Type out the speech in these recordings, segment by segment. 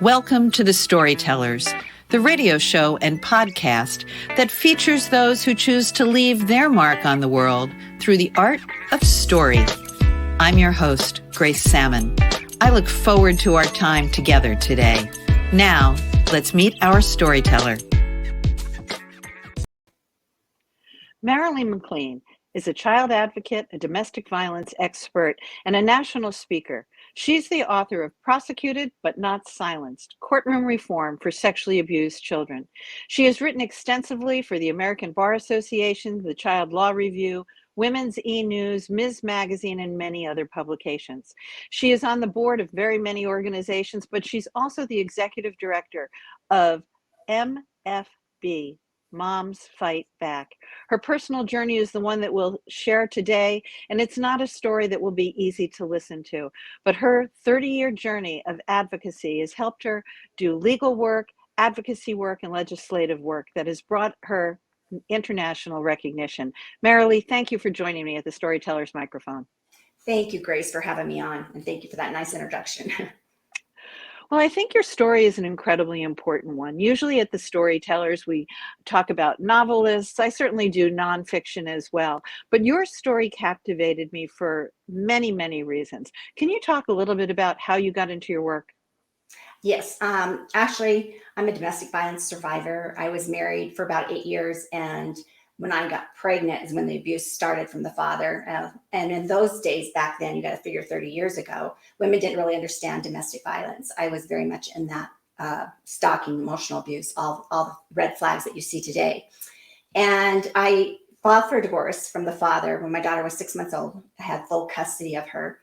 Welcome to the Storytellers, the radio show and podcast that features those who choose to leave their mark on the world through the art of story. I'm your host, Grace Sammon. I look forward to our time together today. Now, let's meet our storyteller. Maralee McLean is a child advocate, a domestic violence expert, and a national speaker. She's the author of Prosecuted But Not Silenced: Courtroom Reform for Sexually Abused Children. She has written extensively for the American Bar Association, the Child Law Review, Women's E-News, Ms. Magazine, and many other publications. She is on the board of very many organizations, but she's also the executive director of MFB, Moms Fight Back. Her personal journey is the one that we'll share today, and it's not a story that will be easy to listen to, but her 30-year journey of advocacy has helped her do legal work, advocacy work, and legislative work that has brought her international recognition. Maralee, thank you for joining me at the Storytellers microphone. Thank you, Grace, for having me on, and thank you for that nice introduction. Well, I think your story is an incredibly important one. Usually at the Storytellers, we talk about novelists. I certainly do nonfiction as well. But your story captivated me for many, many reasons. Can you talk a little bit about how you got into your work? Yes, actually, I'm a domestic violence survivor. I was married for about 8 years, and when I got pregnant is when the abuse started from the father. And in those days back then, you got to figure 30 years ago, women didn't really understand domestic violence. I was very much in that stalking, emotional abuse, all the red flags that you see today. And I filed for a divorce from the father when my daughter was 6 months old. I had full custody of her.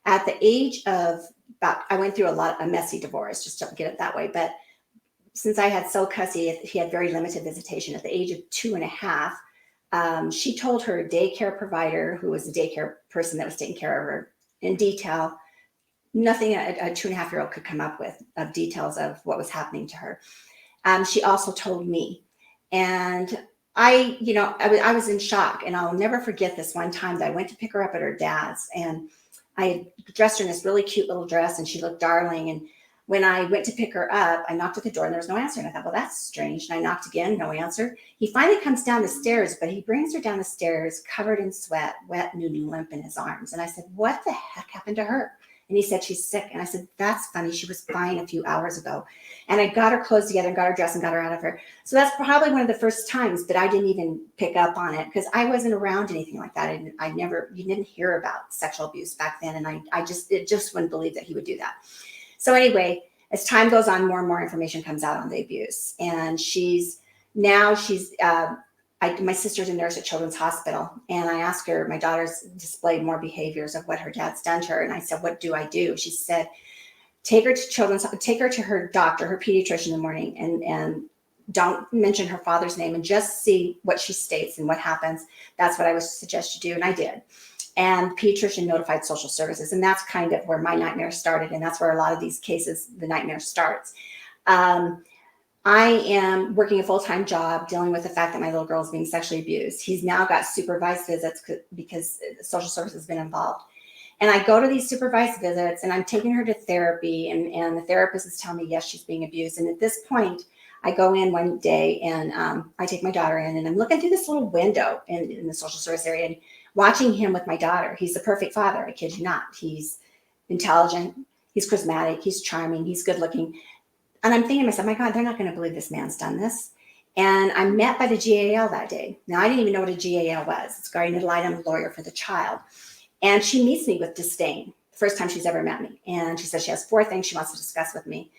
At the age of I went through a messy divorce, just to get it that way. But since I had sole custody, he had very limited visitation. At the age of 2.5, she told her daycare provider, who was the daycare person that was taking care of her, in detail, nothing a 2.5-year-old could come up with of details of what was happening to her. She also told me, and I was in shock. And I'll never forget this one time that I went to pick her up at her dad's, and I dressed her in this really cute little dress, and she looked darling. And when I went to pick her up, I knocked at the door and there was no answer. And I thought, well, that's strange. And I knocked again, no answer. He finally comes down the stairs, but he brings her down the stairs covered in sweat, wet and limp in his arms. And I said, what the heck happened to her? And he said, she's sick. And I said, that's funny. She was fine a few hours ago. And I got her clothes together and got her dressed and got her out of her. So that's probably one of the first times that I didn't even pick up on it, because I wasn't around anything like that. And you didn't hear about sexual abuse back then. And I just wouldn't believe that he would do that. So anyway, as time goes on, more and more information comes out on the abuse. And my sister's a nurse at Children's Hospital, and I asked her, my daughter's displayed more behaviors of what her dad's done to her. And I said, what do I do? She said, take her to her doctor, her pediatrician in the morning, and don't mention her father's name, and just see what she states and what happens. That's what I would suggest you do. And I did. And the pediatrician notified social services. And that's kind of where my nightmare started. And that's where a lot of these cases, the nightmare starts. I am working a full-time job dealing with the fact that my little girl is being sexually abused. He's now got supervised visits because social services has been involved. And I go to these supervised visits, and I'm taking her to therapy, and the therapist is telling me, yes, she's being abused. And at this point, I go in one day, and I take my daughter in, and I'm looking through this little window in the social service area and watching him with my daughter. He's the perfect father, I kid you not. He's intelligent, he's charismatic, he's charming, he's good looking. And I'm thinking to myself, my God, they're not going to believe this man's done this. And I'm met by the GAL that day. Now, I didn't even know what a GAL was. It's guardian ad litem lawyer for the child. And she meets me with disdain, the first time she's ever met me. And she says she has 4 things she wants to discuss with me.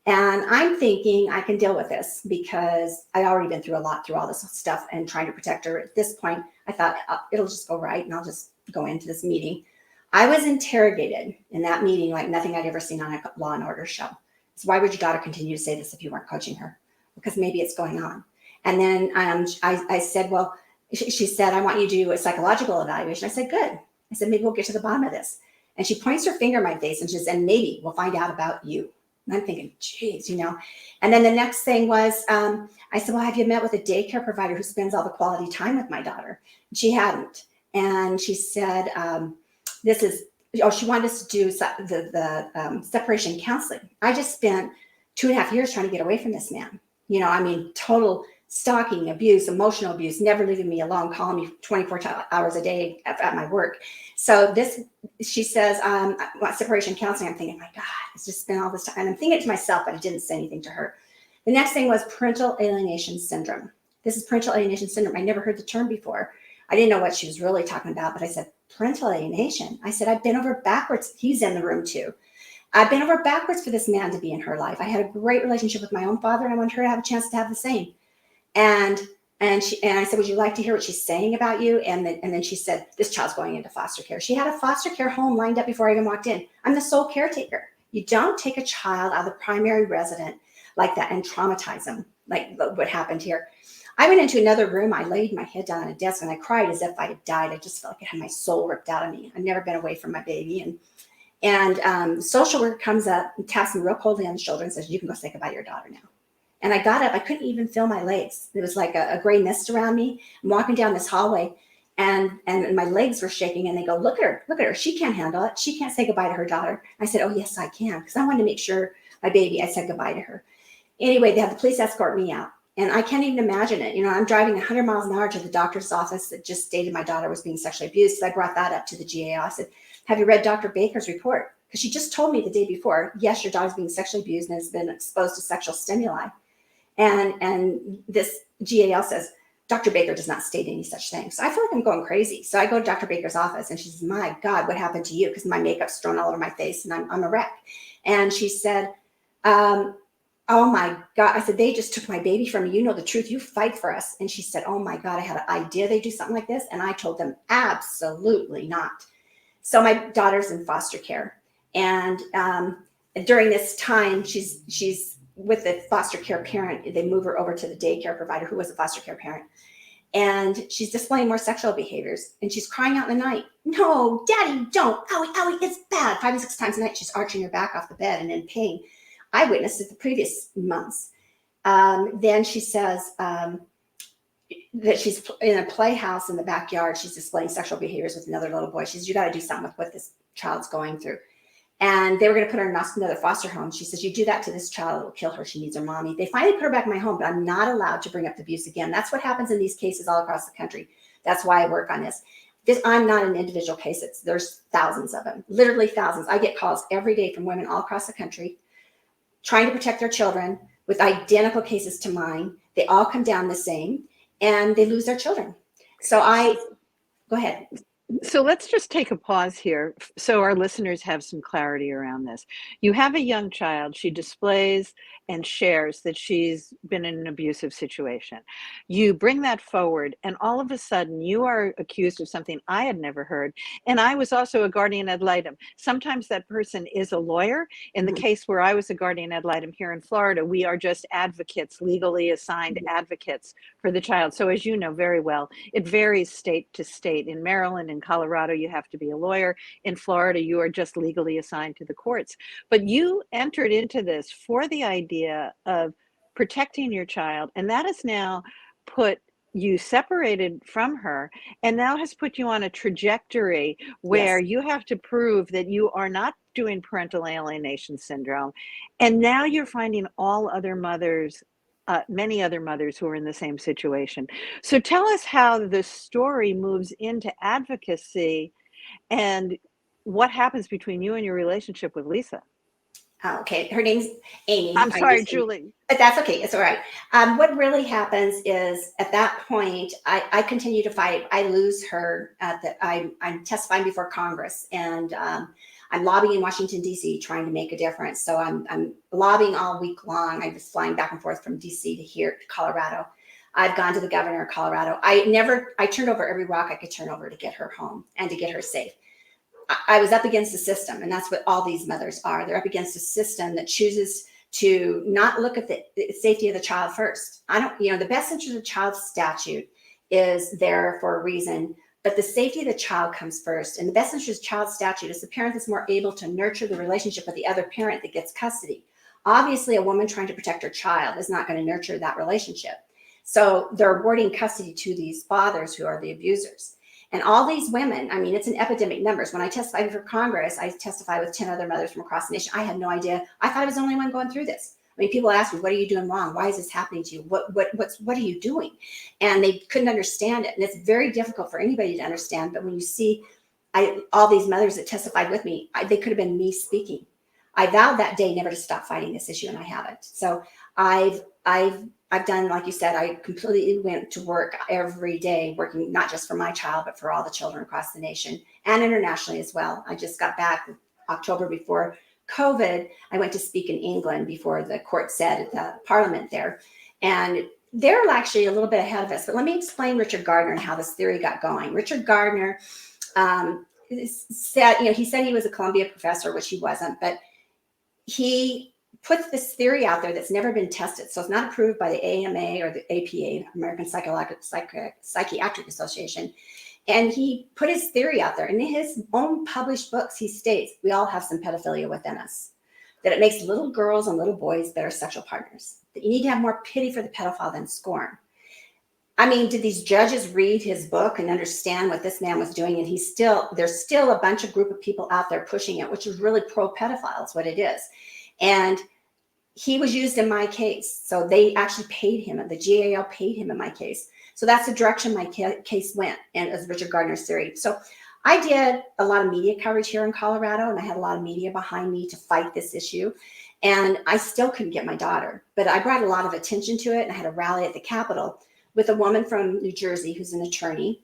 And I'm thinking I can deal with this because I'd already been through a lot through all this stuff and trying to protect her. At this point, I thought it'll just go right, and I'll just go into this meeting. I was interrogated in that meeting like nothing I'd ever seen on a Law and Order show. So why would your daughter continue to say this if you weren't coaching her? Because maybe it's going on. And then I said, well, she said, I want you to do a psychological evaluation. I said, good. I said, maybe we'll get to the bottom of this. And she points her finger in my face and she says, and maybe we'll find out about you. And I'm thinking, geez, And then the next thing was, I said, well, have you met with a daycare provider who spends all the quality time with my daughter? And she hadn't. And she said, she wanted us to do the separation counseling. I just spent 2.5 years trying to get away from this man. I mean, total stalking, abuse, emotional abuse, never leaving me alone, calling me 24 hours a day at my work. So she says, separation counseling. I'm thinking, my God, it's just been all this time. And I'm thinking it to myself, but I didn't say anything to her. The next thing was parental alienation syndrome. This is parental alienation syndrome. I never heard the term before. I didn't know what she was really talking about, but I said, parental alienation. I said, I've been over backwards. He's in the room too. I've been over backwards for this man to be in her life. I had a great relationship with my own father, and I wanted her to have a chance to have the same. And I said, would you like to hear what she's saying about you? And then she said, this child's going into foster care. She had a foster care home lined up before I even walked in. I'm the sole caretaker. You don't take a child out of the primary resident like that and traumatize them, like what happened here. I went into another room. I laid my head down on a desk and I cried as if I had died. I just felt like I had my soul ripped out of me. I've never been away from my baby. And social worker comes up and taps me real coldly on the shoulder and says, you can go say goodbye to your daughter now. And I got up. I couldn't even feel my legs. There was like a gray mist around me. I'm walking down this hallway and my legs were shaking. And they go, look at her. She can't handle it. She can't say goodbye to her daughter. I said, oh, yes, I can. Because I wanted to make sure my baby, I said goodbye to her. Anyway, they had the police escort me out. And I can't even imagine it. I'm driving 100 miles an hour to the doctor's office that just stated my daughter was being sexually abused. So I brought that up to the GAO. I said, have you read Dr. Baker's report? Because she just told me the day before, yes, your daughter's being sexually abused and has been exposed to sexual stimuli. And this GAL says, Dr. Baker does not state any such thing. So I feel like I'm going crazy. So I go to Dr. Baker's office and she says, my God, what happened to you? Because my makeup's thrown all over my face and I'm a wreck. And she said, oh my God. I said, they just took my baby from me. You know the truth. You fight for us. And she said, oh my God, I had an idea they do something like this. And I told them, absolutely not. So my daughter's in foster care. And during this time, she's with the foster care parent. They move her over to the daycare provider who was a foster care parent. And she's displaying more sexual behaviors. And she's crying out in the night, no, Daddy, don't. Owie, owie, it's bad. 5 and 6 times a night, she's arching her back off the bed and in pain. I witnessed it the previous months. Then she says that she's in a playhouse in the backyard. She's displaying sexual behaviors with another little boy. She says, you got to do something with what this child's going through. And they were going to put her in another foster home. She says, you do that to this child, it will kill her. She needs her mommy. They finally put her back in my home, but I'm not allowed to bring up the abuse again. That's what happens in these cases all across the country. That's why I work on this. I'm not an individual case. There's thousands of them, literally thousands. I get calls every day from women all across the country trying to protect their children with identical cases to mine. They all come down the same and they lose their children. So go ahead. So let's just take a pause here so our listeners have some clarity around this. You have a young child. She displays and shares that she's been in an abusive situation. You bring that forward, and all of a sudden you are accused of something I had never heard. And I was also a guardian ad litem. Sometimes that person is a lawyer. In the case where I was a guardian ad litem here in Florida, we are just advocates, legally assigned advocates for the child. So as you know very well, it varies state to state. In Maryland and Colorado, you have to be a lawyer. In Florida, you are just legally assigned to the courts. But you entered into this for the idea of protecting your child, and that has now put you separated from her, and now has put you on a trajectory where you have to prove that you are not doing parental alienation syndrome. And now you're finding all other mothers, many other mothers who are in the same situation. So tell us how the story moves into advocacy and what happens between you and your relationship with Lisa. Okay, her name's Amy. I'm sorry, Julie. But that's okay. It's all right. What really happens is at that point, I continue to fight. I lose her I'm testifying before Congress, and I'm lobbying in Washington, D.C., trying to make a difference. So I'm lobbying all week long. I was flying back and forth from D.C. to here to Colorado. I've gone to the governor of Colorado. I turned over every rock I could turn over to get her home and to get her safe. I was up against the system, and that's what all these mothers are. They're up against a system that chooses to not look at the safety of the child first. The best interest of the child statute is there for a reason, but the safety of the child comes first. And the best interest of the child statute is the parent that's more able to nurture the relationship with the other parent that gets custody. Obviously, a woman trying to protect her child is not going to nurture that relationship. So they're awarding custody to these fathers who are the abusers. And all these women, it's an epidemic numbers. When I testified for Congress, I testified with 10 other mothers from across the nation. I had no idea. I thought I was the only one going through this. mean, people ask me, what are you doing wrong? Why is this happening to you? What are you doing? And they couldn't understand it. And it's very difficult for anybody to understand. But when you see all these mothers that testified with me, they could have been me speaking. I vowed that day never to stop fighting this issue, and I haven't. So I've done, like you said, I completely went to work every day, working not just for my child, but for all the children across the nation and internationally as well. I just got back October before COVID. I went to speak in England before the court said at the parliament there. And they're actually a little bit ahead of us. But let me explain Richard Gardner and how this theory got going. Richard Gardner said, he said he was a Columbia professor, which he wasn't, but he put this theory out there that's never been tested. So it's not approved by the AMA or the APA, American Psychiatric Association. And he put his theory out there. And in his own published books, he states, we all have some pedophilia within us, that it makes little girls and little boys better sexual partners, that you need to have more pity for the pedophile than scorn. I mean, did these judges read his book and understand what this man was doing? And there's still a bunch of group of people out there pushing it, which is really pro-pedophile is what it is. And he was used in my case. So they actually paid him, the GAL paid him in my case. So that's the direction my case went, and as Richard Gardner's theory. So I did a lot of media coverage here in Colorado, and I had a lot of media behind me to fight this issue. And I still couldn't get my daughter, but I brought a lot of attention to it. And I had a rally at the Capitol with a woman from New Jersey who's an attorney.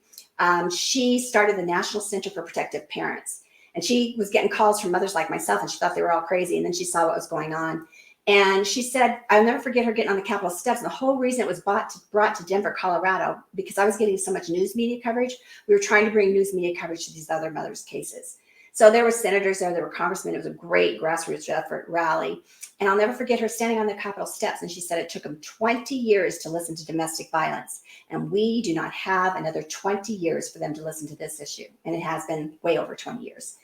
She started the National Center for Protective Parents. And she was getting calls from mothers like myself, and she thought they were all crazy. And then she saw what was going on. And she said, I'll never forget her getting on the Capitol steps. And the whole reason it was brought to Denver, Colorado, because I was getting so much news media coverage. We were trying to bring news media coverage to these other mothers' cases. So there were senators there were congressmen. It was a great grassroots effort rally. And I'll never forget her standing on the Capitol steps. And she said it took them 20 years to listen to domestic violence. And we do not have another 20 years for them to listen to this issue. And it has been way over 20 years.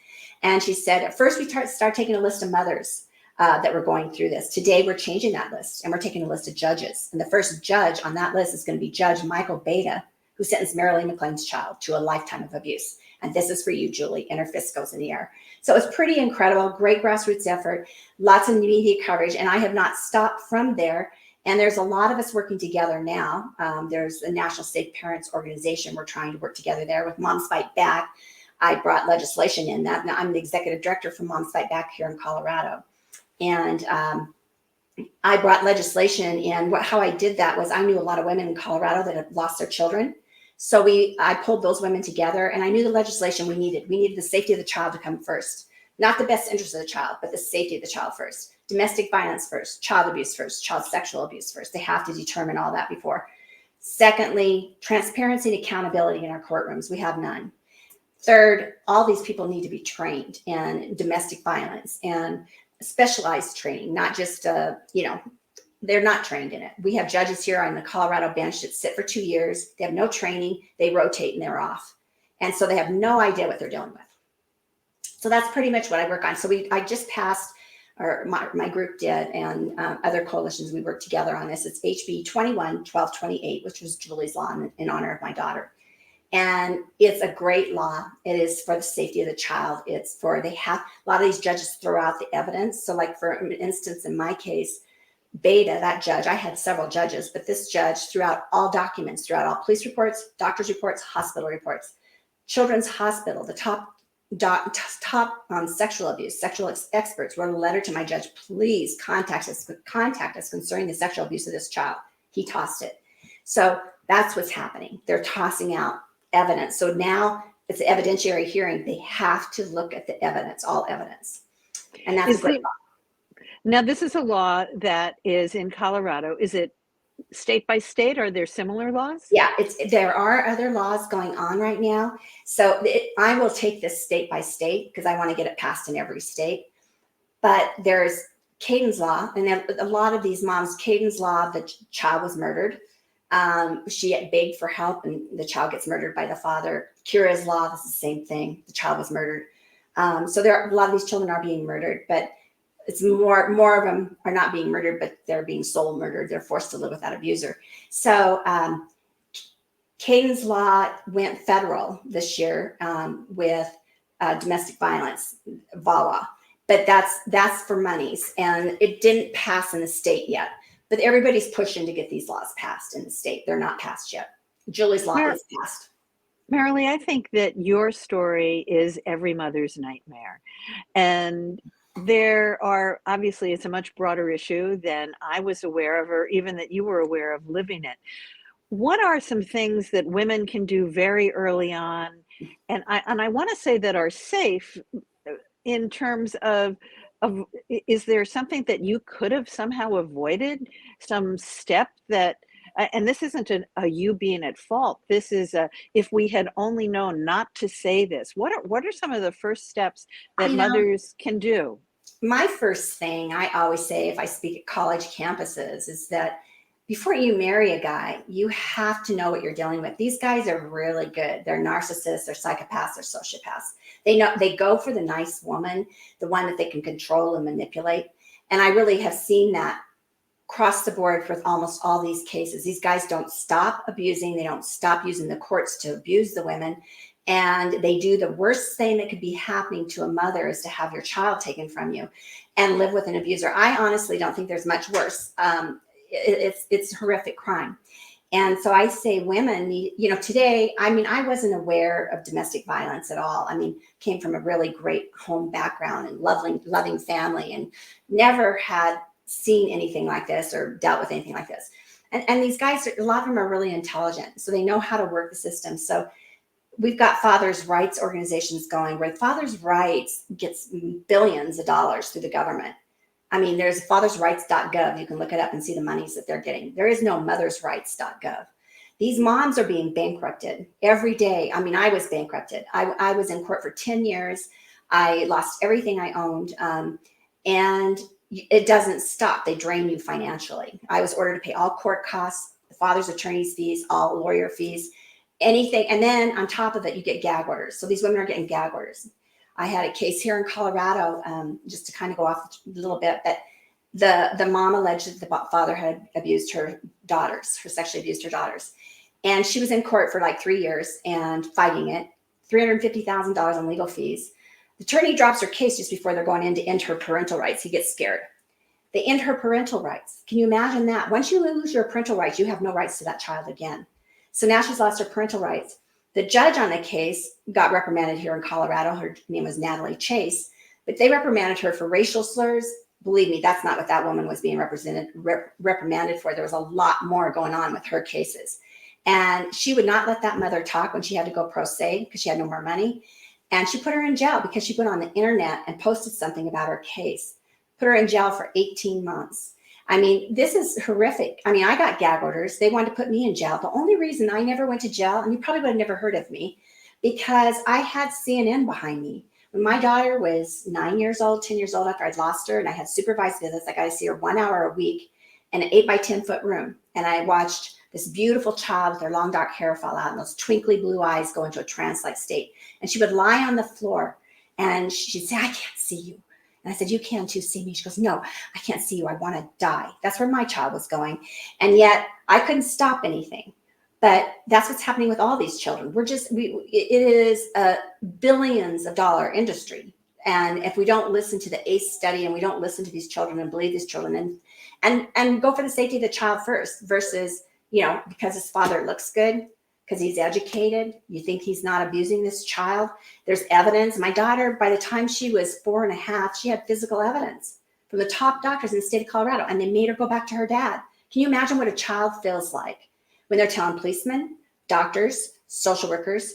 And she said, at first we started taking a list of mothers that were going through this. Today, we're changing that list, and we're taking a list of judges. And the first judge on that list is going to be Judge Michael Beta, who sentenced Maralee McLean's child to a lifetime of abuse. And this is for you, Julie, and her fist goes in the air. So it's pretty incredible, great grassroots effort, lots of media coverage, and I have not stopped from there. And there's a lot of us working together now. There's a National Safe Parents Organization. We're trying to work together there with Moms Fight Back. I brought legislation in that. Now I'm the executive director for Moms Fight Back here in Colorado. And I brought legislation in. How I did that was I knew a lot of women in Colorado that had lost their children. So I pulled those women together, and I knew the legislation we needed. We needed the safety of the child to come first. Not the best interest of the child, but the safety of the child first. Domestic violence first, child abuse first, child sexual abuse first. They have to determine all that before. Secondly, transparency and accountability in our courtrooms. We have none. Third, all these people need to be trained in domestic violence and specialized training, not just, they're not trained in it. We have judges here on the Colorado bench that sit for 2 years. They have no training. They rotate and they're off. And so they have no idea what they're dealing with. So that's pretty much what I work on. So I just passed, or my group did, and other coalitions, we worked together on this. It's HB 21-1228, which was Julie's law in honor of my daughter. And it's a great law. It is for the safety of the child. It's for, a lot of these judges throw out the evidence. So like for instance, in my case, Beta, that judge, I had several judges, but this judge threw out all documents, threw out all police reports, doctor's reports, hospital reports. Children's Hospital, the top sexual abuse, sexual experts wrote a letter to my judge, please contact us concerning the sexual abuse of this child. He tossed it. So that's what's happening. They're tossing out evidence. So now it's an evidentiary hearing. They have to look at the evidence, all evidence. And that's a great law. Now, this is a law that is in Colorado. Is it state by state? Are there similar laws? Yeah, there are other laws going on right now. So I will take this state by state because I want to get it passed in every state. But there's Caden's law, and a lot of these moms, Caden's law, the child was murdered. She had begged for help, and the child gets murdered by the father. Kira's law, this is the same thing. The child was murdered. So a lot of these children are being murdered, but it's more of them are not being murdered, but they're being soul murdered. They're forced to live with that abuser. So Caden's law went federal this year with domestic violence, VAWA. but that's for monies, and it didn't pass in the state yet. But everybody's pushing to get these laws passed in the state. They're not passed yet. Julie's law Mar- is passed. Maralee, I think that your story is every mother's nightmare. And there are, obviously, it's a much broader issue than I was aware of, or even that you were aware of living it. What are some things that women can do very early on? And I want to say that are safe in terms of is there something that you could have somehow avoided, some step that and this isn't a you being at fault. This is a if we had only known not to say this. What are some of the first steps that You know, mothers can do? my first thing I always say if I speak at college campuses is that before you marry a guy, you have to know what you're dealing with. These guys are really good. They're narcissists, they're psychopaths, they're sociopaths. They know they go for the nice woman, the one that they can control and manipulate. And I really have seen that across the board with almost all these cases. These guys don't stop abusing, they don't stop using the courts to abuse the women. And they do the worst thing that could be happening to a mother is to have your child taken from you and live with an abuser. I honestly don't think there's much worse. It's a horrific crime. And so I say women need, today, I mean, I wasn't aware of domestic violence at all. I mean, came from a really great home background and loving family, and never had seen anything like this or dealt with anything like this. And these guys, a lot of them are really intelligent, so they know how to work the system. So we've got fathers' rights organizations going where fathers' rights gets billions of dollars through the government. I mean, there's fathersrights.gov. You can look it up and see the monies that they're getting. There is no mothersrights.gov. These moms are being bankrupted every day. I mean, I was bankrupted. I was in court for 10 years. I lost everything I owned. And it doesn't stop. They drain you financially. I was ordered to pay all court costs, the father's attorney's fees, all lawyer fees, anything. And then on top of it, you get gag orders. So these women are getting gag orders. I had a case here in Colorado, just to kind of go off a little bit, but the mom alleged that the father had abused her daughters, sexually abused her daughters. And she was in court for like 3 years and fighting it, $350,000 in legal fees. The attorney drops her case just before they're going in to end her parental rights. He gets scared. They end her parental rights. Can you imagine that? Once you lose your parental rights, you have no rights to that child again. So now she's lost her parental rights. The judge on the case got reprimanded here in Colorado. Her name was Natalie Chase, but they reprimanded her for racial slurs. Believe me, that's not what that woman was being reprimanded for. There was a lot more going on with her cases. And she would not let that mother talk when she had to go pro se because she had no more money. And she put her in jail because she went on the internet and posted something about her case. Put her in jail for 18 months. I mean, this is horrific. I mean, I got gag orders. They wanted to put me in jail. The only reason I never went to jail, and you probably would have never heard of me, because I had CNN behind me. When my daughter was 9 years old, 10 years old after I'd lost her, and I had supervised visits, I got to see her 1 hour a week in an 8 by 10 foot room. And I watched this beautiful child with her long dark hair fall out and those twinkly blue eyes go into a trance-like state. And she would lie on the floor and she'd say, I can't see you. And I said, you can too, see me. She goes, no, I can't see you. I want to die. That's where my child was going. And yet I couldn't stop anything. But that's what's happening with all these children. It is a billions of dollar industry. And if we don't listen to the ACE study and we don't listen to these children and believe these children and go for the safety of the child first versus, because his father looks good, because he's educated, you think he's not abusing this child. There's evidence. My daughter, by the time she was 4.5, she had physical evidence from the top doctors in the state of Colorado, and they made her go back to her dad. Can you imagine what a child feels like when they're telling policemen, doctors, social workers,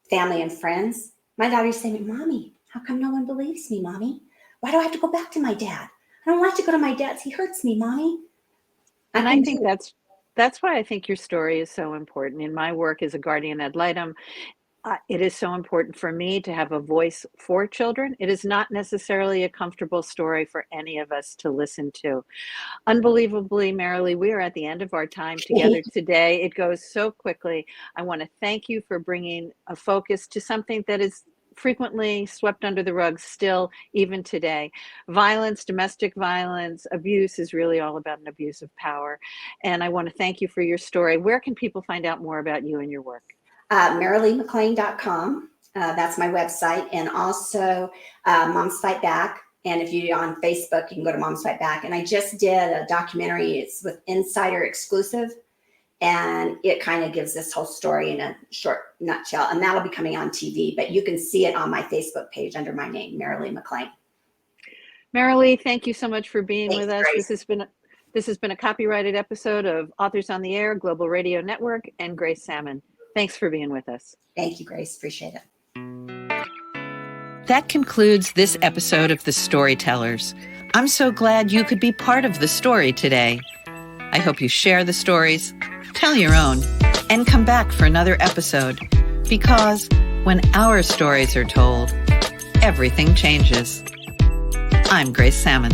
family and friends? My daughter used to say, Mommy, how come no one believes me, Mommy? Why do I have to go back to my dad? I don't like to go to my dad's. He hurts me, Mommy. And I think that's why I think your story is so important. In my work as a guardian ad litem, it is so important for me to have a voice for children. It is not necessarily a comfortable story for any of us to listen to. Unbelievably, Maralee, we are at the end of our time together today. It goes so quickly. I want to thank you for bringing a focus to something that is frequently swept under the rug still, even today. Violence, domestic violence, abuse is really all about an abuse of power. And I want to thank you for your story. Where can people find out more about you and your work? MaraleeMcLean.com. That's my website. And also Moms Fight Back. And if you're on Facebook, you can go to Moms Fight Back. And I just did a documentary. It's with Insider Exclusive. And it kind of gives this whole story in a short nutshell. And that'll be coming on TV. But you can see it on my Facebook page under my name, Maralee McLean. Maralee, thank you so much for being Thanks, with us. Grace. This has been a copyrighted episode of Authors on the Air, Global Radio Network, and Grace Sammon. Thanks for being with us. Thank you, Grace. Appreciate it. That concludes this episode of The Storytellers. I'm so glad you could be part of the story today. I hope you share the stories, tell your own, and come back for another episode. Because when our stories are told, everything changes. I'm Grace Sammon.